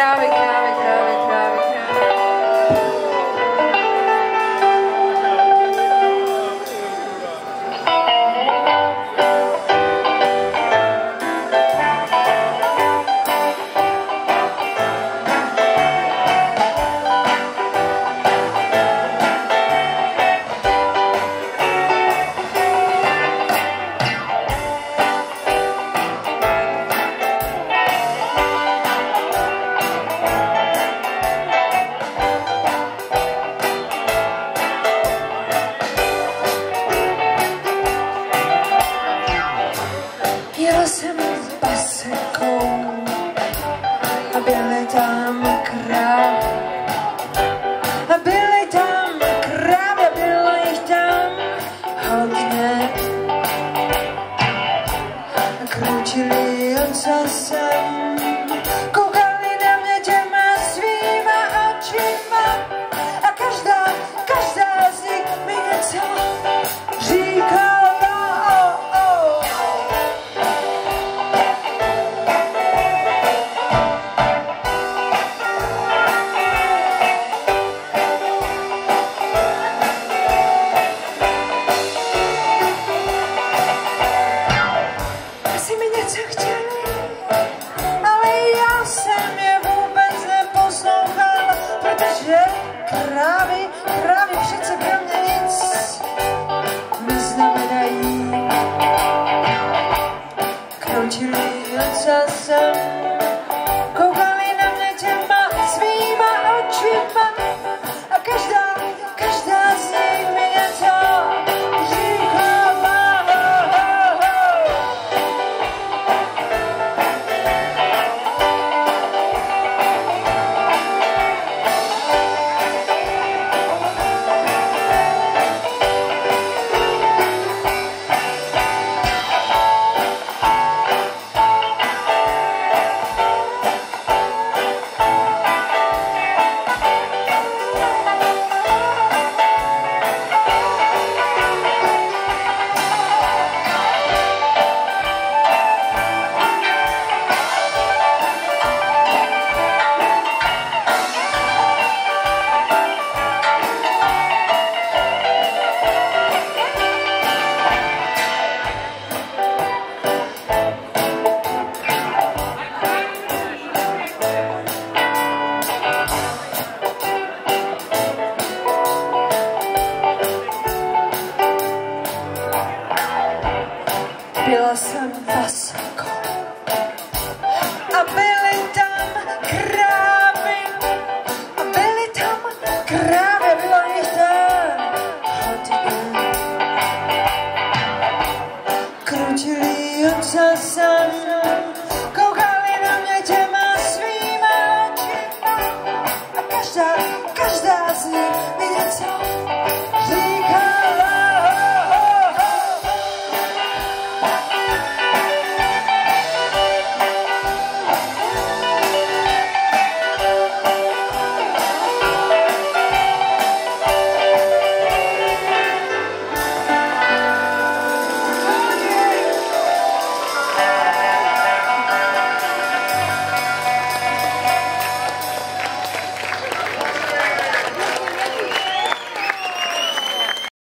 krávy, krávy, krávy, krávy, krávy. Jela jsem pasekou a byly tam krávy. A byly tam krávy, bylo jich tam hodně. A kručili ocasem, koukali na mě těma svýma očima. A každá z nich mi něco říkala. Něco chtěli, ale já jsem je vůbec neposlouchal, protože krávy přece pro mě nic neznamenají. Kroučili ocasem, koukali na mě těma svýma očima a každá z nich mi něco říkala. Byla jsem pasekou a byly tam krávy. A byly tam krávy, bylo jich tam hodně. Krutili ocasem,